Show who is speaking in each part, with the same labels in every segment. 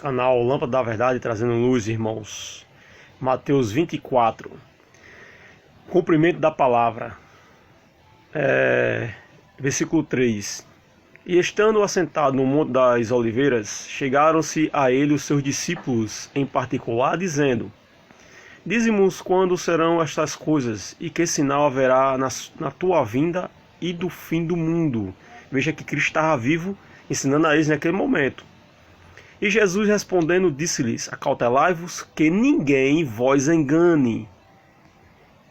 Speaker 1: Canal Lâmpada da Verdade trazendo luz, irmãos. Mateus 24. Cumprimento da palavra. Versículo 3. E estando assentado no Monte das Oliveiras, chegaram-se a ele os seus discípulos em particular, dizendo: Dize-nos quando serão estas coisas, e que sinal haverá na tua vinda e do fim do mundo. Veja que Cristo estava vivo, ensinando a eles naquele momento. E Jesus respondendo disse-lhes: Acautelai-vos que ninguém vos engane,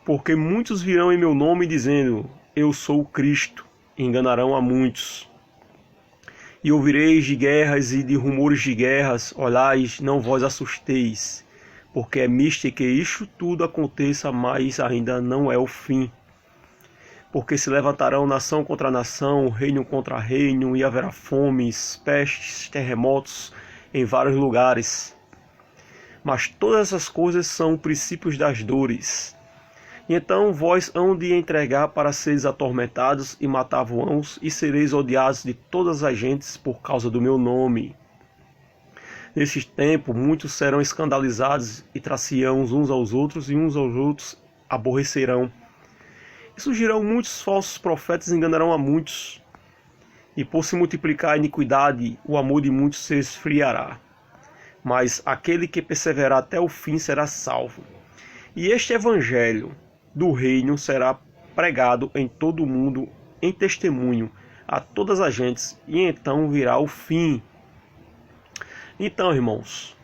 Speaker 1: porque muitos virão em meu nome dizendo: Eu sou o Cristo, e enganarão a muitos. E ouvireis de guerras e de rumores de guerras, olhais, não vos assusteis, porque é misto que isto tudo aconteça, mas ainda não é o fim. Porque se levantarão nação contra nação, reino contra reino, e haverá fomes, pestes, terremotos em vários lugares. Mas todas essas coisas são princípios das dores. E então vós hão de entregar para seres atormentados e matar-vos, e sereis odiados de todas as gentes por causa do meu nome. Neste tempo muitos serão escandalizados e traciarão uns aos outros, e uns aos outros aborrecerão. E surgirão muitos falsos profetas e enganarão a muitos. E por se multiplicar a iniquidade, o amor de muitos se esfriará. Mas aquele que perseverar até o fim será salvo. E este evangelho do reino será pregado em todo o mundo em testemunho a todas as gentes, e então virá o fim. Então, irmãos,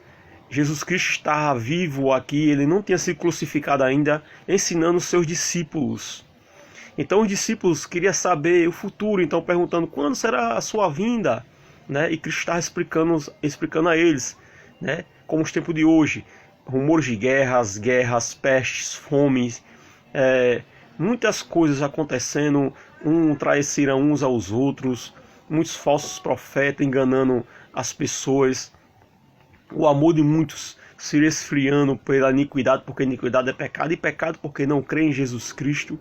Speaker 1: Jesus Cristo estava vivo aqui, ele não tinha sido crucificado ainda, ensinando os seus discípulos. Então os discípulos queriam saber o futuro, então perguntando quando será a sua vinda, né? E Cristo estava explicando a eles, né? Como os tempos de hoje, rumores de guerras, pestes, fomes, muitas coisas acontecendo, traiçoeira uns aos outros, muitos falsos profetas enganando as pessoas, o amor de muitos se esfriando pela iniquidade, porque iniquidade é pecado, e pecado porque não crê em Jesus Cristo.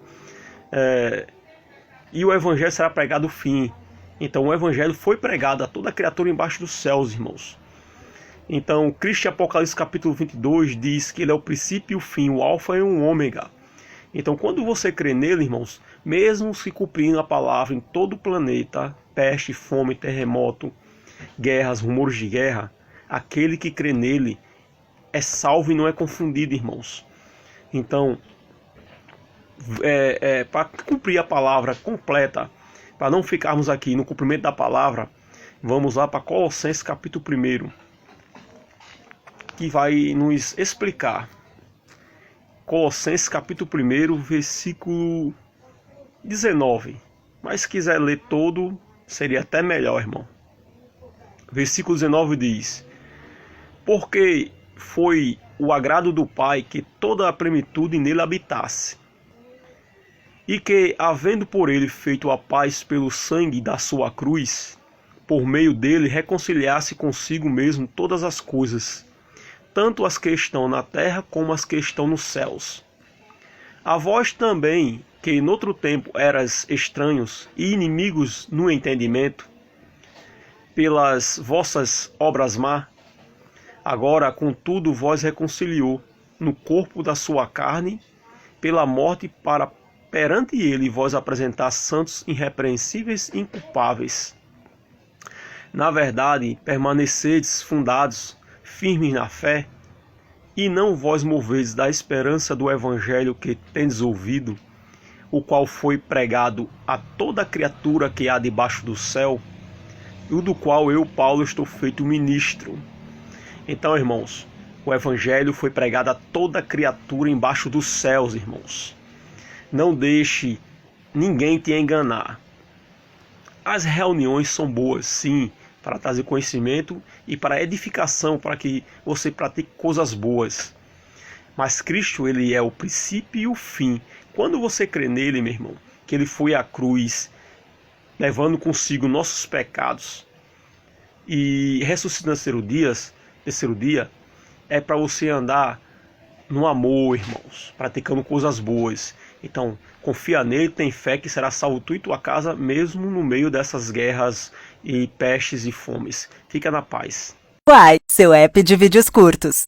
Speaker 1: E o evangelho será pregado no fim. Então o evangelho foi pregado a toda criatura embaixo dos céus, irmãos. Então Cristo, em Apocalipse capítulo 22, diz que ele é o princípio e o fim, o alfa e o ômega. Então quando você crê nele, irmãos, mesmo se cumprindo a palavra em todo o planeta, peste, fome, terremoto, guerras, rumores de guerra, aquele que crê nele é salvo e não é confundido, irmãos. Então, para cumprir a palavra completa, para não ficarmos aqui no cumprimento da palavra, vamos lá para Colossenses capítulo 1, que vai nos explicar. Colossenses capítulo 1, versículo 19. Mas se quiser ler todo, seria até melhor, irmão. Versículo 19 diz: Porque foi o agrado do Pai que toda a plenitude nele habitasse, e que, havendo por ele feito a paz pelo sangue da sua cruz, por meio dele reconciliasse consigo mesmo todas as coisas, tanto as que estão na terra como as que estão nos céus. A vós também, que noutro tempo eras estranhos e inimigos no entendimento, pelas vossas obras má, agora contudo vós reconciliou no corpo da sua carne, pela morte, para perante ele vós apresentar santos, irrepreensíveis e inculpáveis. Na verdade, permanecedes fundados, firmes na fé, e não vós movedes da esperança do evangelho que tendes ouvido, o qual foi pregado a toda criatura que há debaixo do céu, e do qual eu, Paulo, estou feito ministro. Então, irmãos, o evangelho foi pregado a toda criatura embaixo dos céus, irmãos. Não deixe ninguém te enganar. As reuniões são boas, sim, para trazer conhecimento e para edificação, para que você pratique coisas boas. Mas Cristo, ele é o princípio e o fim. Quando você crê nele, meu irmão, que ele foi à cruz, levando consigo nossos pecados, e ressuscitando no terceiro dia, é para você andar no amor, irmãos, praticando coisas boas. Então, confia nele, tem fé que será salvo tu e tua casa, mesmo no meio dessas guerras e pestes e fomes. Fica na paz.
Speaker 2: Uai, seu app de vídeos curtos.